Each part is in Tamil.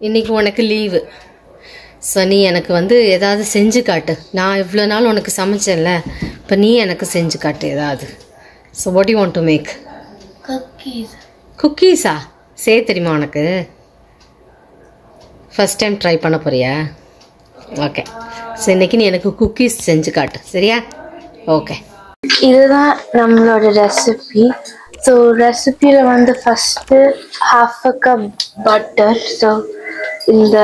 இன்றைக்கி உனக்கு லீவு. ஸோ நீ எனக்கு வந்து ஏதாவது செஞ்சு காட்டு. நான் இவ்வளோ நாள் உனக்கு சமைச்சேன்ல, இப்போ நீ எனக்கு செஞ்சு காட்டு ஏதாவது. So what you want to make? குக்கீஸா? செய்ய தெரியுமா உனக்கு? ஃபஸ்ட் டைம் ட்ரை பண்ண போறியா? ஓகே. ஸோ இன்றைக்கி நீ எனக்கு குக்கீஸ் செஞ்சு காட்டு, சரியா? ஓகே. இதுதான் நம்மளோட ரெசிபி. ஸோ ரெசிபியில் வந்து ஃபஸ்ட்டு 1/2 கப் பட்டர். ஸோ இந்த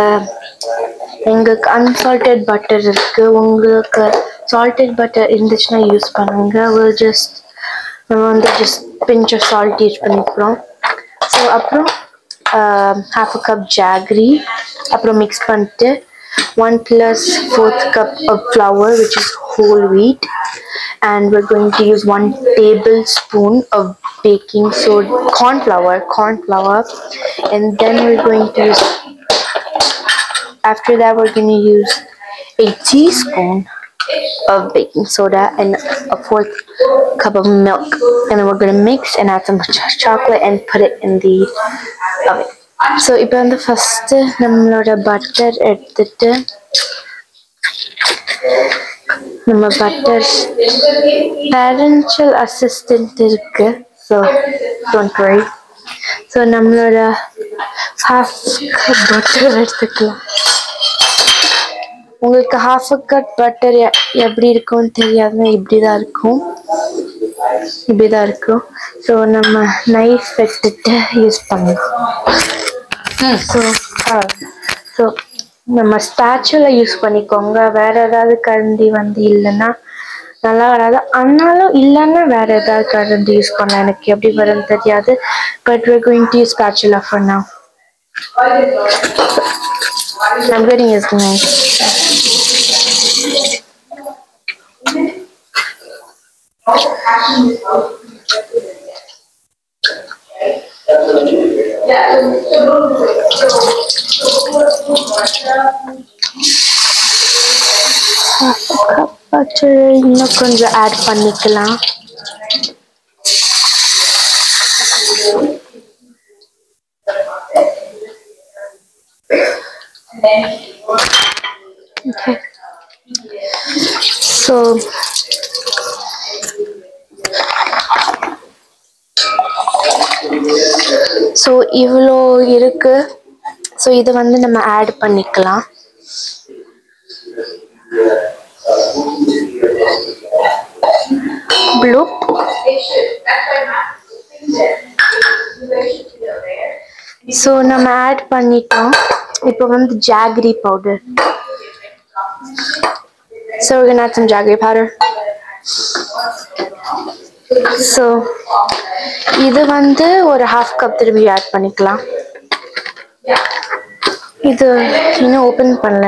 எங்களுக்கு அன்சால்டட் பட்டர் இருக்குது, உங்களுக்கு சால்டட் பட்டர் இருந்துச்சுன்னா யூஸ் பண்ணுங்க. நம்ம வந்து just pinch of salt use பண்ணிக்கிறோம். ஸோ அப்புறம் 1/2 கப் ஜாகரி அப்புறம் மிக்ஸ் பண்ணிட்டு 1 + 4 cup of flour, which is whole wheat, and we're going to use 1 tablespoon of baking soda, corn flour, and then we're going to use, after that we're going to use a teaspoon of baking soda and a 4th cup of milk, and then we're going to mix and add some chocolate and put it in the oven. So இப்போ வந்து ஃபஸ்ட்டு நம்மளோட பட்டர் எடுத்துட்டு நம்ம பட்டர் பேரண்டல் அசிஸ்டன்ட் இருக்கு. So don't worry. ஸோ நம்மளோட 1/2 கப் பட்டர் எடுத்துக்கலாம். உங்களுக்கு 1/2 கப் பட்டர் எப்படி இருக்கும்னு தெரியாதுன்னா இப்படி தான் இருக்கும். ஸோ நம்ம நைஃப் எடுத்துட்டு யூஸ் பண்ணலாம். ஸோ நம்ம ஸ்பேச்சுலா யூஸ் பண்ணிக்கோங்க. வேற ஏதாவது கரண்டி வந்து இல்லைன்னா நல்லா வராது. ஆனாலும் இல்லைன்னா வேற ஏதாவது கரண்டி யூஸ் பண்ணலாம். எனக்கு எப்படி வரும்னு தெரியாது. But we're going to use spatula for now. I'm getting his knife. இன்னும் கொஞ்சம் ஆட் பண்ணிக்கலாம். Okay. ஸோ இவ்வளோ இருக்கு. ஸோ இதை வந்து நம்ம ஆட் பண்ணிக்கலாம். ப்ளூப். ஸோ நம்ம ஆட் பண்ணிட்டோம். இப்போ வந்து jaggery powder. So we're gonna add some jaggery powder. So இது வந்து ஒரு 1/2 கப் திரும்பி ஆட் பண்ணிக்கலாம். இது இன்னும் ஓப்பன் பண்ணல.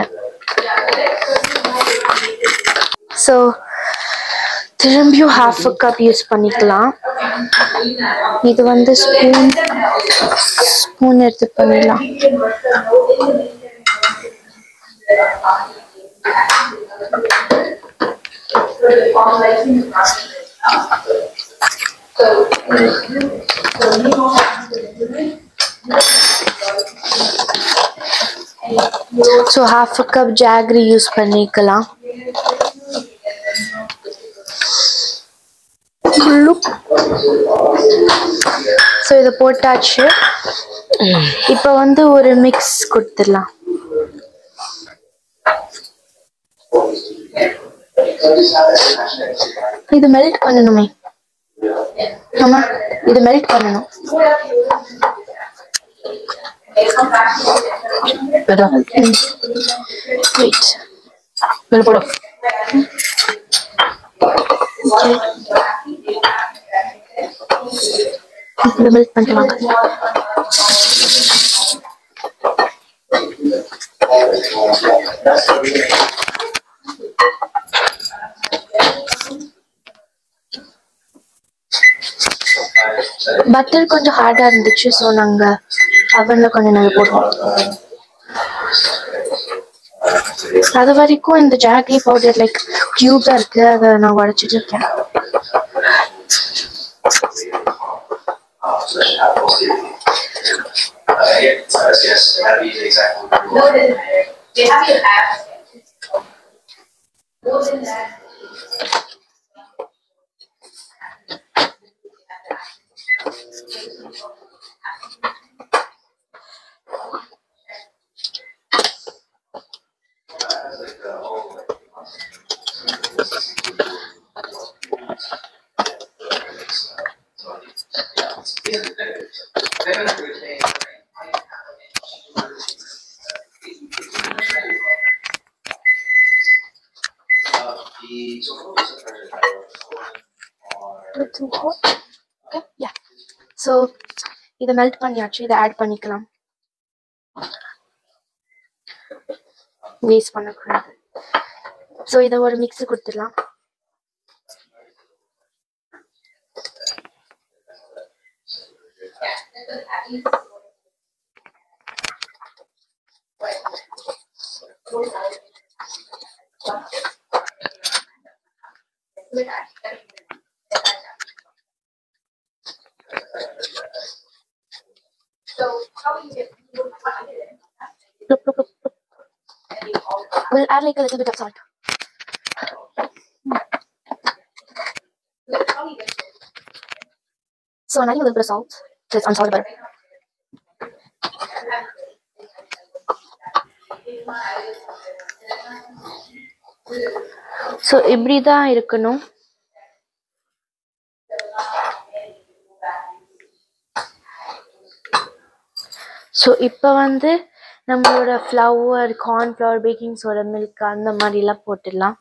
ஸோ திரும்பியும் 1/2 கப் யூஸ் பண்ணிக்கலாம். இது வந்து ஸ்பூன் எடுத்து பண்ணிடலாம். ஸோ 1/2 கப் ஜாகரி யூஸ் பண்ணிக்கலாம். ஸோ இதை போட்டாச்சு. இப்போ வந்து ஒரு மிக்ஸ் கொடுத்துடலாம். இது மெல்ட் பண்ணணுமே. ஆமா, இது மெல்ட் பண்ணணும். வெயிட், மெல்ட் போடு. இது மெல்ட் பண்ணிடுவாங்க. பட்டர் கொஞ்சம் ஹார்டா இருந்துச்சு. ஸோ நாங்க அவன்ல கொஞ்சம் நாங்கள் போடுவோம். அது வரைக்கும் இந்த ஜாகரி பவுடர் லைக் கியூப்ஸா இருக்கு, அதை நான் உடைச்சிட்டு இருக்கேன். Yes, it had to be the exact Too hot. Okay, yeah. So இதை மெல்ட் பண்ணியாச்சு. இதை ஆட் பண்ணிக்கலாம். வேஸ்ட் பண்ணக்கூடாது. ஸோ இதை ஒரு மிக்ஸி கொடுத்துடலாம். We'll add like a little bit of salt. So I'm adding a little bit of salt. Because unsalted butter. So இப்படி தான் இருக்கணும். ஸோ இப்போ வந்து நம்மளோட flower, cornflour, baking soda, milk அந்த மாதிரிலாம் போட்டுடலாம்.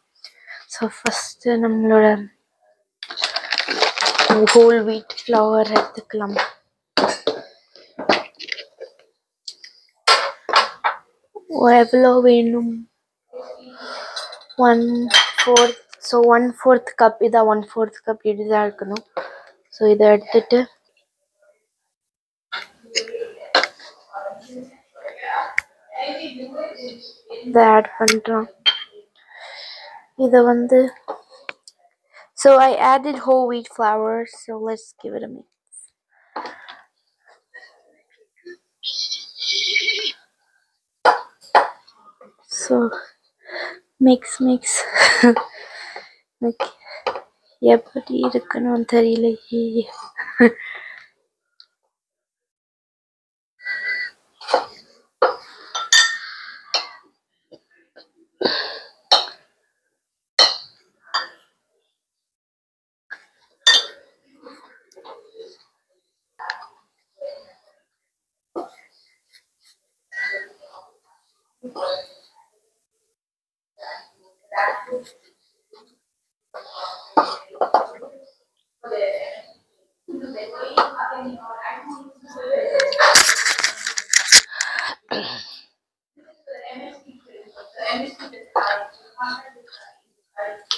ஸோ ஃபஸ்ட்டு நம்மளோட ஹோல் வீட் ஃப்ளவர் எடுத்துக்கலாம். எவ்வளோ வேணும்? 1/4. So 1/4 cup. இதான் 1/4 கப். இதுதான் இருக்கணும். ஸோ இதை எடுத்துட்டு இதை ஆட் பண்ணுறோம். இதை வந்து so I added whole wheat flour, so let's give it a mix. So mix like எப்படி இருக்கணும் தெரியலையே.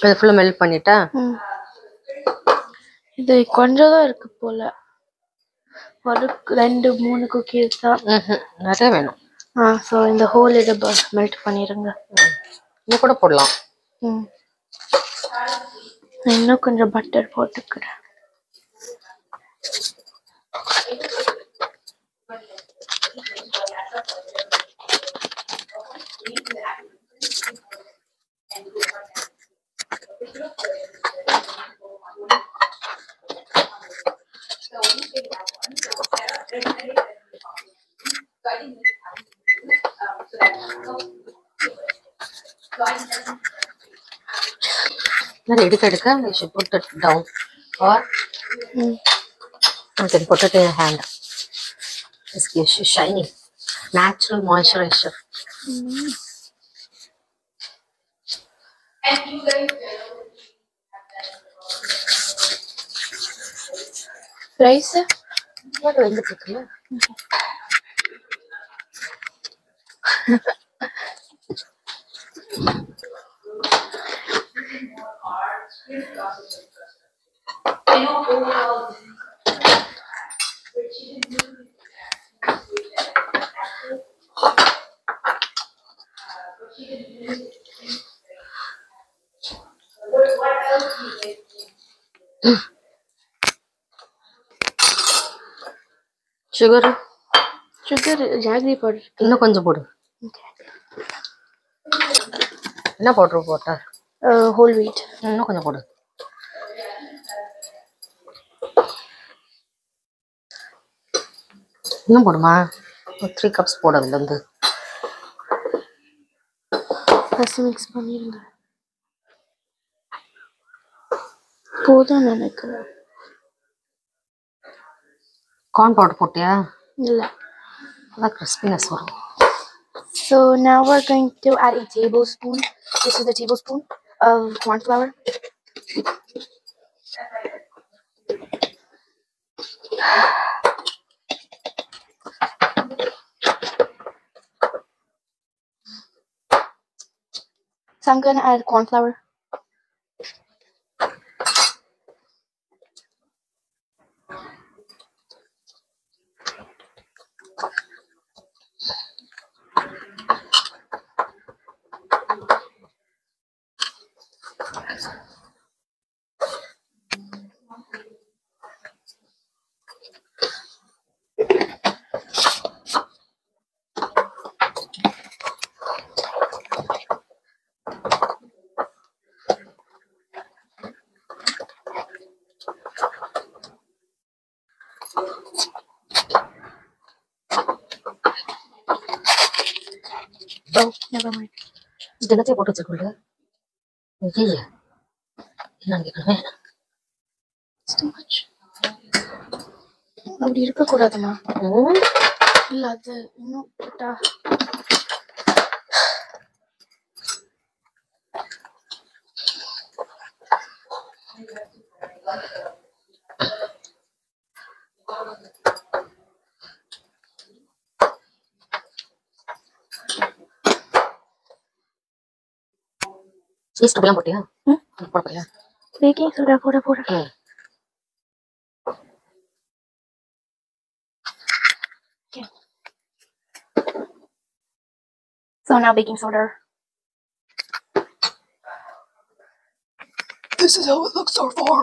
இது ஃபுல்லாக மெல்ட் பண்ணிட்டா? இது கொஞ்சம் தான் இருக்கு போல. ஒரு 2-3 குக்கீஸ் தான். நிறைய வேணும். ஸோ இந்த ஹோல் இதை மெல்ட் பண்ணிடுங்க. இன்னும் கூட போடலாம். இன்னும் கொஞ்சம் பட்டர் போட்டுக்கிறேன். எடுக்க you should put it down or you can put it in your hand. This gives you shiny natural moisturizer. Rice what do you put here? Sugar jaggery powder இன்னும் கொஞ்சம் போடு. என்ன பவுடர் போட்ட? whole wheat. இன்னும் கொஞ்சம் போடு. இன்னும் போடுமா? 3 cups போடு அதுல இருந்து. ஃபர்ஸ்ட் மிக்ஸ் பண்ணிருங்க. போதும் நினைக்கிறேன். கார்ன் பவுடர் போட்டியா? இல்ல. அதான் கிறிஸ்பினஸ் வரும். So now we're going to add a tablespoon. This is a tablespoon of corn flour. So I'm going to add corn flour. Oh, never mind. இதெல்லாத்தையும் போட்டு வச்சுக்கொண்டு ஐயா என்னன்னு கேட்கணுமே. It's too much. அப்படி இருக்கக்கூடாதுமா. இல்ல அது இன்னும் போட்டா ஈஸ்ட் எல்லாம் போட்டியா? போடலையா? பேக்கிங் சோடா போட. Okay. So now baking soda. This is how it looks so far.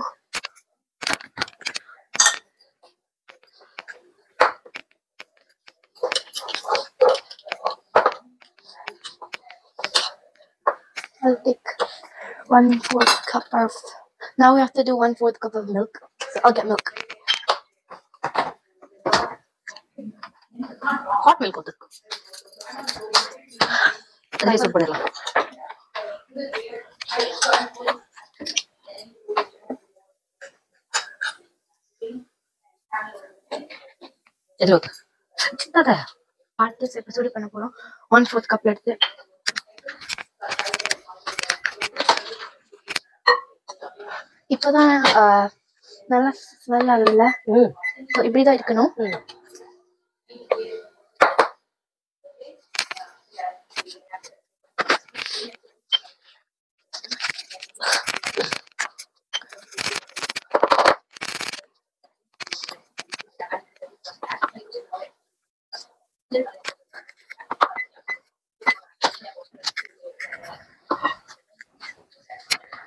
I'll take 1/4 cup of. Now we have to do 1/4 cup of milk. So I'll get milk. Hot milk ஊத்து. அதே சூப் பண்ணிடலாம். எது ஊத்து? சின்னதா அடுத்து இப்போ சூடு பண்ண போறோம். 1/4 கப் எடுத்து இப்போதான் நல்லா ஸ்மெல் ஆகுதுல்ல. ஸோ இப்படிதான் இருக்கணும்.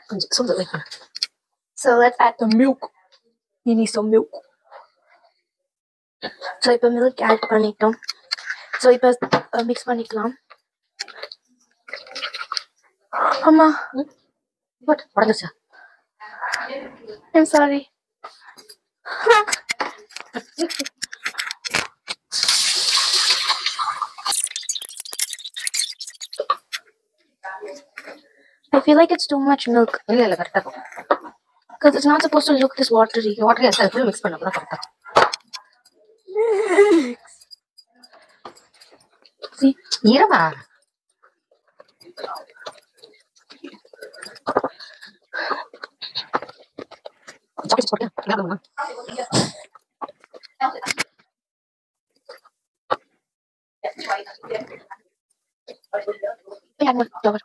கொஞ்சம் சூடு வைக்கணும். So let's add the milk. You need some milk. So இப்போ மில்க் ஆட் பண்ணிட்டோம். ஸோ இப்போ மிக்ஸ் பண்ணிக்கலாம். அம்மா but உடஞ்சிச்சா? I'm sorry. I feel like it's too much milk இல்ல கரெக்டா இருக்கும். because it's not supposed to look this watery. Water as full mix பண்ணா தான் கரெக்டா. See? ஈரமா? சாப்பிட்டு போட்டியா? இல்லையா? Yeah, more flour.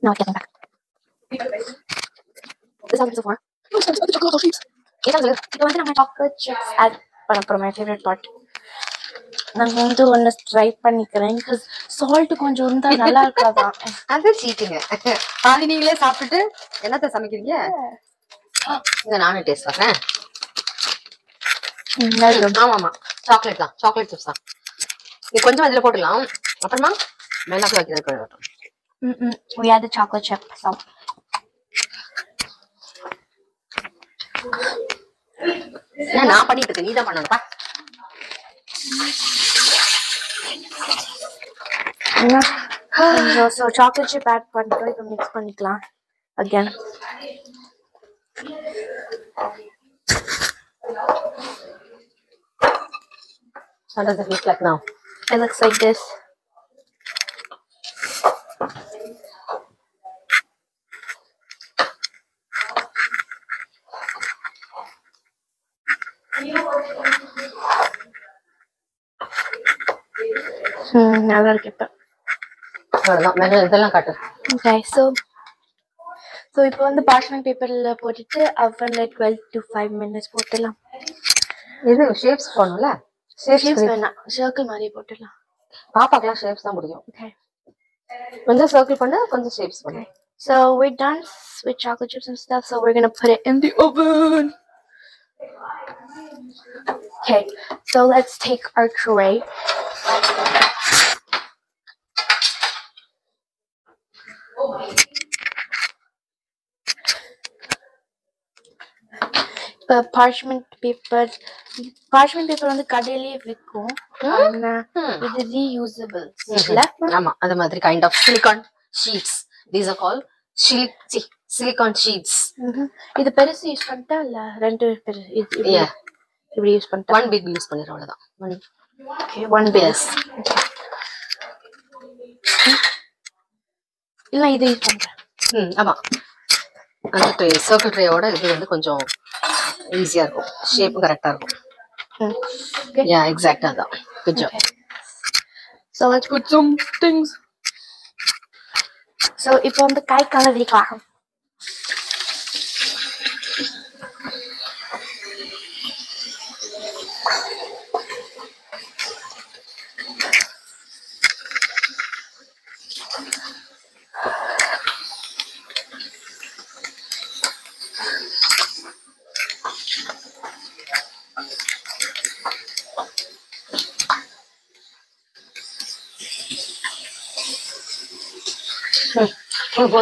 Now it's getting back. This is how it is so far. இப்போ வந்து நம்ம chocolate chips add பண்ண போறோம். My favorite part. நான் வந்து ஒன்று ட்ரை பண்ணிக்கிறேன் பிகாஸ் சால்ட் கொஞ்சம் இருந்தா நல்லா இருக்காதான். அது சீட்டிங்க. பாதி நீங்களே சாப்பிட்டுட்டு என்னத்த சமைக்கிறீங்க? இங்க நானும் டேஸ்ட் பார்க்கறேன். நல்லா ஆமாமா சாக்லேட் தான், சாக்லேட் சிப்ஸ் தான். இது கொஞ்சம் அதில் போட்டுக்கலாம். அப்புறமா மேலாக்கு வைக்கிறது. We had the chocolate chip, so. நான் பண்ணிட்டு இருக்கேன், நீ தான் பண்ணணும்ப்பா. So chocolate chip add பண்ணிட்டு இப்போ mix பண்ணிக்கலாம் again. How does it look like now? It looks like this. நல்லா இருக்கு இப்போ. அவ்வளவுதான், இதெல்லாம் காட்டு. Okay, so இப்போ வந்து parchment paperல போட்டுட்டு ovenல 12 to 5 minutes போட்டுடலாம். இது ஷேப்ஸ் பண்ணணும்ல, ஷேப்ஸ் வேணாம், சர்க்கிள் மாதிரி போட்டுடலாம். பாப்பாக்கெல்லாம் ஷேப்ஸ் தான் முடியும். Okay, கொஞ்சம் சர்க்கிள் பண்ணு, கொஞ்சம் ஷேப்ஸ் பண்ணு. so we're done with chocolate chips and stuff, so we're gonna put it in the oven. Okay, so let's take our tray. parchment paper வந்து கடையிலேயே விற்கும். இது reusable இல்ல? ஆமா, அது மாதிரி kind of silicone sheets. These are called silicone sheets. இது பெருசு யூஸ் பண்ணிட்டா இல்ல ரெண்டு பெருசு இப்படி யூஸ் பண்ணிட்டா? One big யூஸ் பண்ணிடுறோம், அவ்வளவுதான். Okay, one big. Yes. இல்ல இது யூஸ் பண்றேன். ஆமா, அந்த ட்ரே சர்க்கிள் ட்ரேயோட இது வந்து கொஞ்சம் ஈஸியா இருக்கும், ஷேப் கரெக்டா இருக்கும். Yeah, exact அதான். Good job. So let's put some things. So இப்போ வந்து கை கலரிக்கலாம்.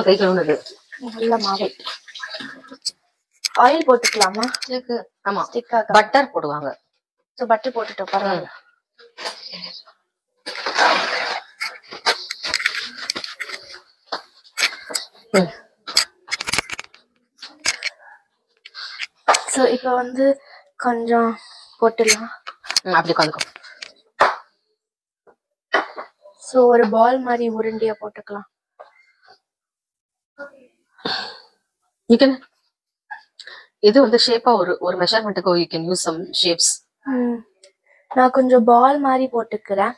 நல்ல மாவு. ஆயில் போட்டுக்கலாமா? ஆமா, ஸ்டிக் ஆக பட்டர் போடுவாங்க. சோ பட்டர் போட்டுட்டோம், பரவாயில்ல. சோ இப்போ வந்து கொஞ்சம் போட்டுடலாம். அப்படி உட்காந்துக்கோ. சோ ஒரு பால் மாதிரி உருண்டையா போட்டுக்கலாம். இது வந்து ஷேப்பா ஒரு மெஷர்மென்ட்க்கு you can use some shapes. நான் கொஞ்சம் பால் மாதிரி போட்டுக்கிறேன்.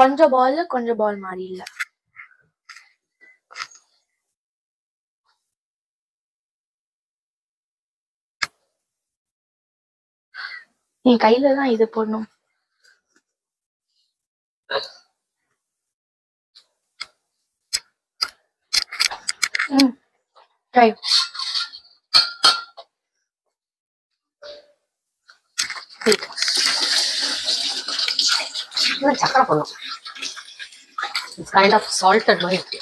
கொஞ்சம் பால் மாதிரி இல்ல. என் கையில தான் இது போடணும். Try. சக்கரை போடணும். It's kind of salted மாதிரி.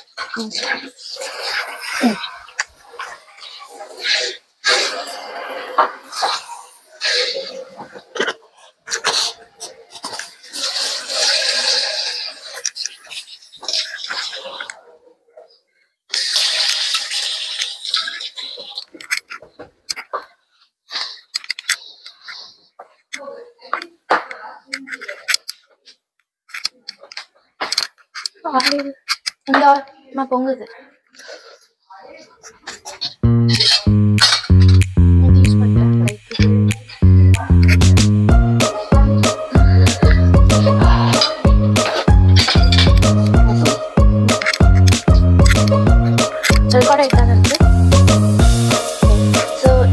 இந்த பொங்குது.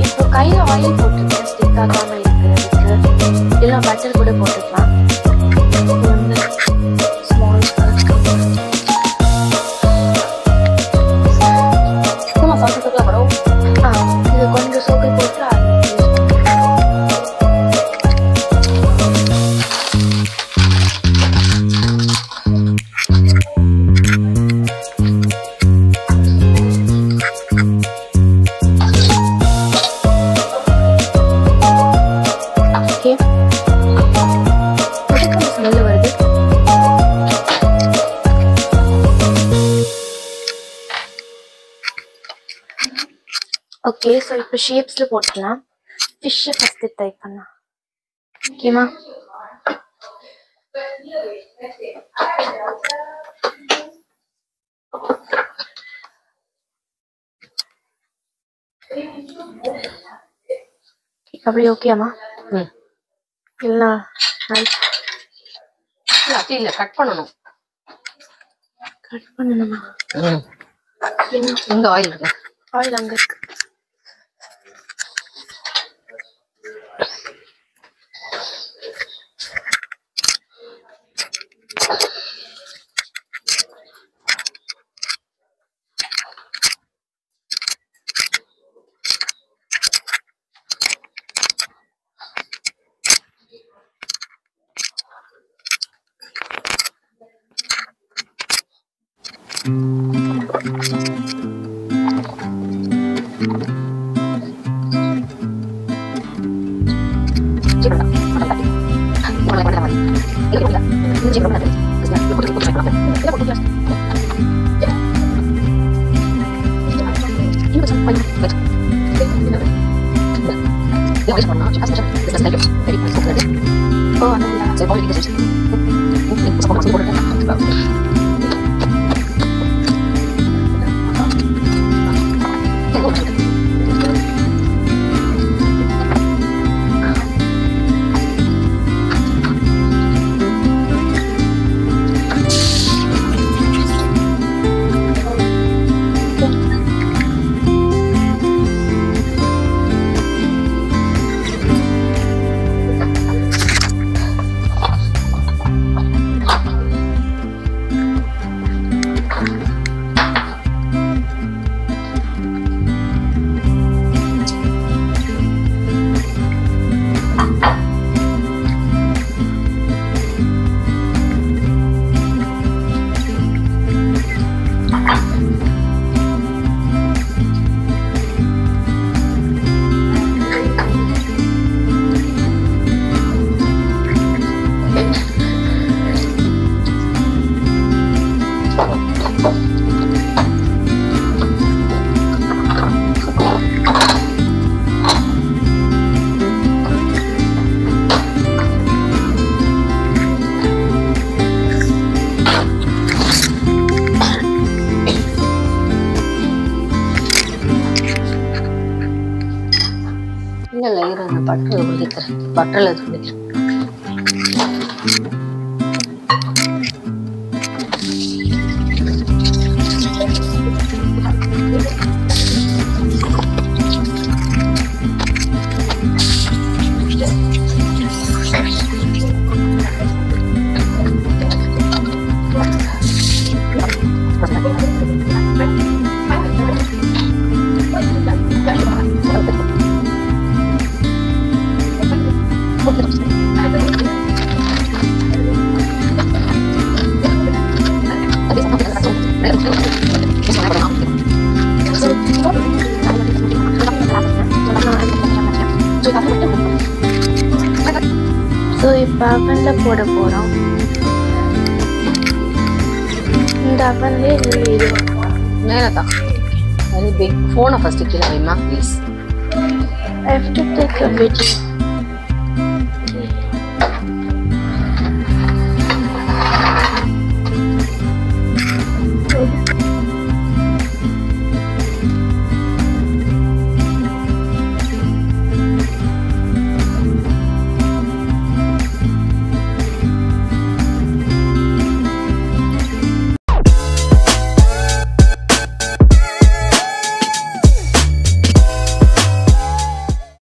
இப்போ கையில ஆயில் போட்டுருக்கேன் ஸ்டிக் ஆகாம இருக்கிறதுக்கு. இல்ல பட்டர் கூட போட்டுக்கலாம். ஓகே ஸோ இப்போ ஷேப்ஸில் போட்டுக்கலாம். ஃபிஷ்ஷை ஃபஸ்ட்டு ட்ரை பண்ணலாம். ஓகேம்மா? அப்படி ஓகேம்மா? இல்லை அப்படி இல்லை, கட் பண்ணணும். கட் பண்ணணுமா? எங்க ஆயில் இருக்கு? ஆயில் அங்கே இருக்கு. பட்டரில் குடிக்கிறேன். பட்டரில் குடிக்கிறேன். ஸோ இப்போ அவனில் போட போகிறோம். இந்த அவன்லேயே இது மேலே தான் வெரி பிக் ஃபோனை ஃபஸ்ட்டு கீழே வைமா please. I have to take a video.